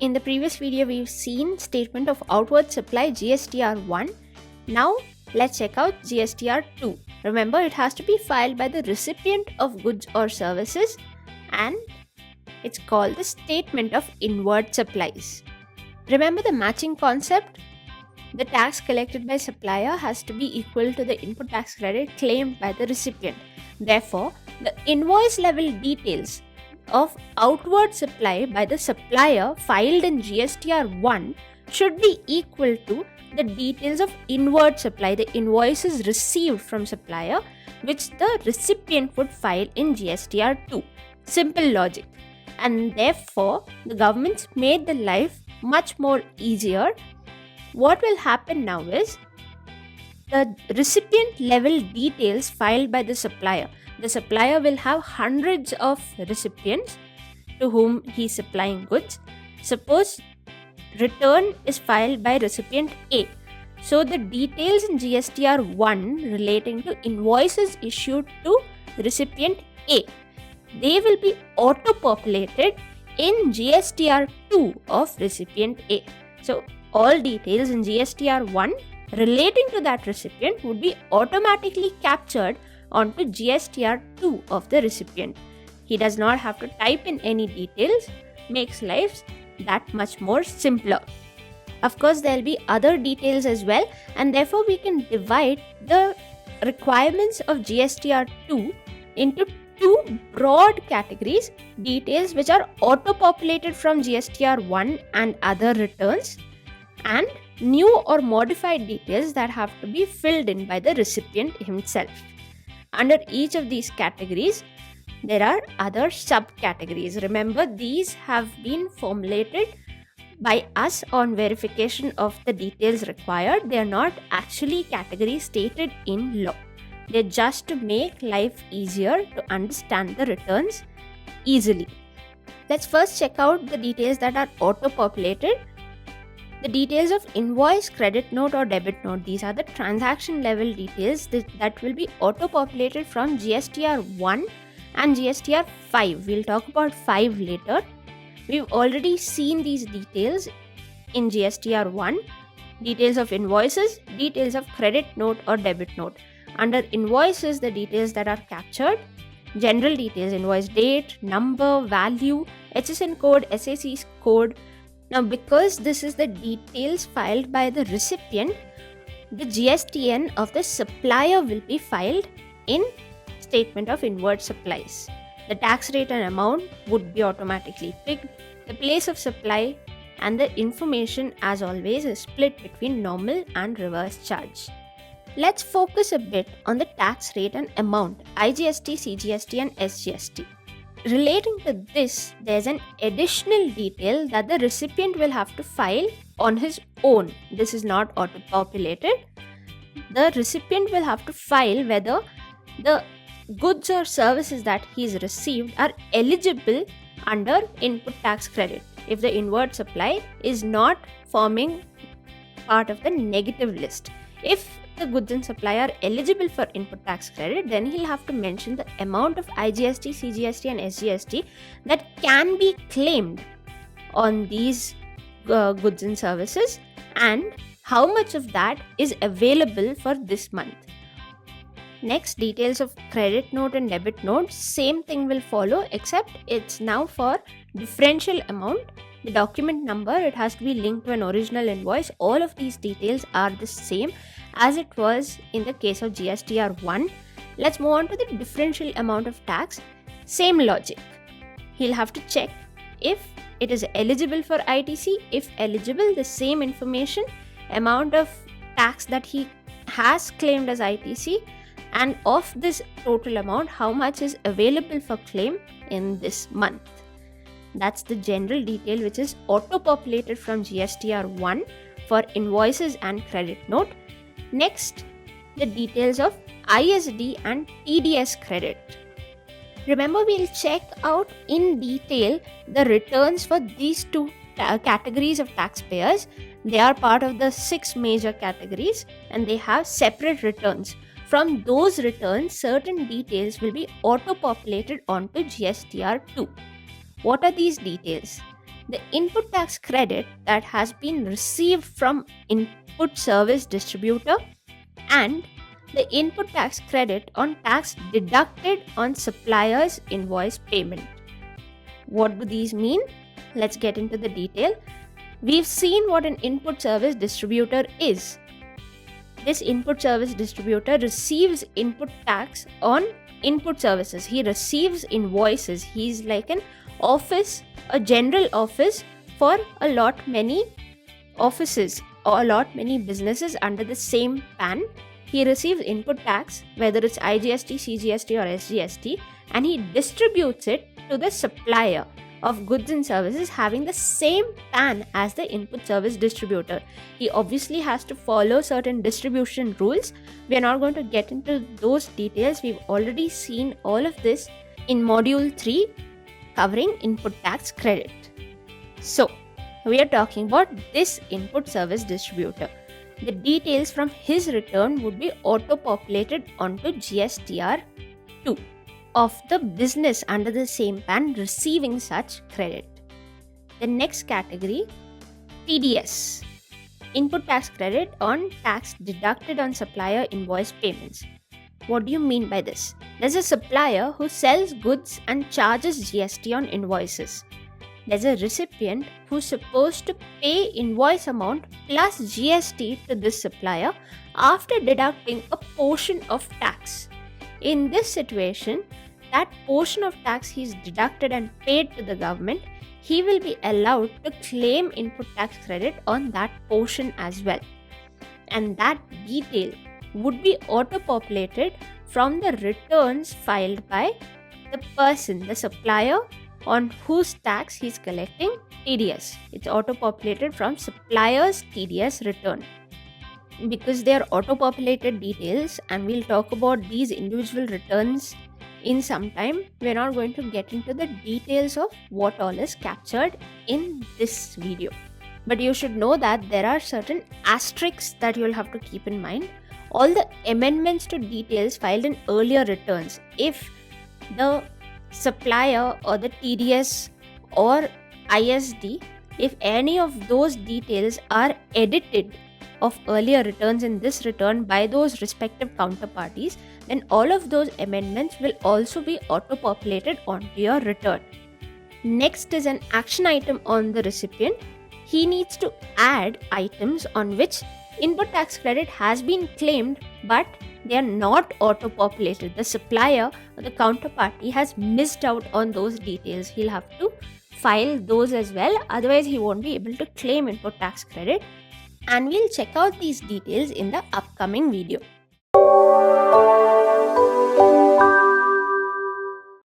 In the previous video, we've seen statement of outward supply GSTR1. Now, let's check out GSTR2. Remember, it has to be filed by the recipient of goods or services, and it's called the statement of inward supplies. Remember the matching concept? The tax collected by supplier has to be equal to the input tax credit claimed by the recipient. Therefore, the invoice level details of outward supply by the supplier filed in GSTR1 should be equal to the details of inward supply, the invoices received from supplier, which the recipient would file in GSTR2. Simple logic. And therefore, the government's made the life much more easier. What will happen now is the recipient level details filed by the supplier. The supplier will have hundreds of recipients to whom he is supplying goods. Suppose return is filed by recipient A. So the details in GSTR1 relating to invoices issued to recipient A, they will be auto-populated in GSTR2 of recipient A. So all details in GSTR1 relating to that recipient would be automatically captured onto GSTR2 of the recipient. He does not have to type in any details, makes life that much more simpler. Of course, there will be other details as well, and therefore we can divide the requirements of GSTR2 into two broad categories: details which are auto-populated from GSTR1 and other returns, and new or modified details that have to be filled in by the recipient himself. Under each of these categories, there are other subcategories. Remember, these have been formulated by us on verification of the details required. They are not actually categories stated in law. They're just to make life easier to understand the returns easily. Let's first check out the details that are auto-populated. The details of invoice, credit note or debit note, these are the transaction level details that will be auto-populated from GSTR1 and GSTR5. We'll talk about 5 later. We've already seen these details in GSTR1. Details of invoices, details of credit note or debit note. Under invoices, the details that are captured: general details, invoice date, number, value, HSN code, SAC's code. Now, because this is the details filed by the recipient, the GSTN of the supplier will be filed in statement of inward supplies. The tax rate and amount would be automatically picked. The place of supply and the information, as always, is split between normal and reverse charge. Let's focus a bit on the tax rate and amount, IGST, CGST and SGST. Relating to this, there's an additional detail that the recipient will have to file on his own. This is not auto-populated. The recipient will have to file whether the goods or services that he's received are eligible under input tax credit. If the inward supply is not forming part of the negative list. If the goods and supply are eligible for input tax credit, then he'll have to mention the amount of IGST, CGST and SGST that can be claimed on these goods and services, and how much of that is available for this month. Next, details of credit note and debit note, same thing will follow, except it's now for differential amount. The document number, it has to be linked to an original invoice. All of these details are the same as it was in the case of GSTR1. Let's move on to the differential amount of tax. Same logic. He'll have to check if it is eligible for ITC. If eligible, the same information, amount of tax that he has claimed as ITC, and of this total amount, how much is available for claim in this month. That's the general detail which is auto-populated from GSTR1 for invoices and credit note. Next, the details of ISD and TDS credit. Remember, we'll check out in detail the returns for these two categories of taxpayers. They are part of the 6 major categories and they have separate returns. From those returns, certain details will be auto-populated onto GSTR2. What are these details? the input tax credit that has been received from input service distributor and the input tax credit on tax deducted on supplier's invoice payment. What do these mean? Let's get into the detail. We've seen what an input service distributor is. This input service distributor receives input tax on input services. He receives invoices. He's like an office, a general office for a lot many offices or a lot many businesses under the same pan. He receives input tax, whether it's IGST, CGST or SGST, and he distributes it to the supplier of goods and services having the same pan as the input service distributor. He obviously has to follow certain distribution rules. We are not going to get into those details. We've already seen all of this in module 3 covering input tax credit. So, we are talking about this input service distributor. The details from his return would be auto-populated onto GSTR 2 of the business under the same pan receiving such credit. The next category, TDS, input tax credit on tax deducted on supplier invoice payments. What do you mean by this? There's a supplier who sells goods and charges GST on invoices. There's a recipient who's supposed to pay invoice amount plus GST to this supplier after deducting a portion of tax. In this situation, that portion of tax he's deducted and paid to the government, he will be allowed to claim input tax credit on that portion as well. And that detail would be auto-populated from the returns filed by the person, the supplier, on whose tax he's collecting TDS. It's auto-populated from supplier's TDS return. Because they are auto-populated details, and we'll talk about these individual returns in some time, we're not going to get into the details of what all is captured in this video. But you should know that there are certain asterisks that you'll have to keep in mind. All the amendments to details filed in earlier returns, if the supplier or the TDS or ISD, if any of those details are edited of earlier returns in this return by those respective counterparties, then all of those amendments will also be auto-populated onto your return. Next is an action item on the recipient. He needs to add items on which input tax credit has been claimed, but they are not auto-populated. The supplier or the counterparty has missed out on those details. He'll have to file those as well, otherwise he won't be able to claim input tax credit. And we'll check out these details in the upcoming video.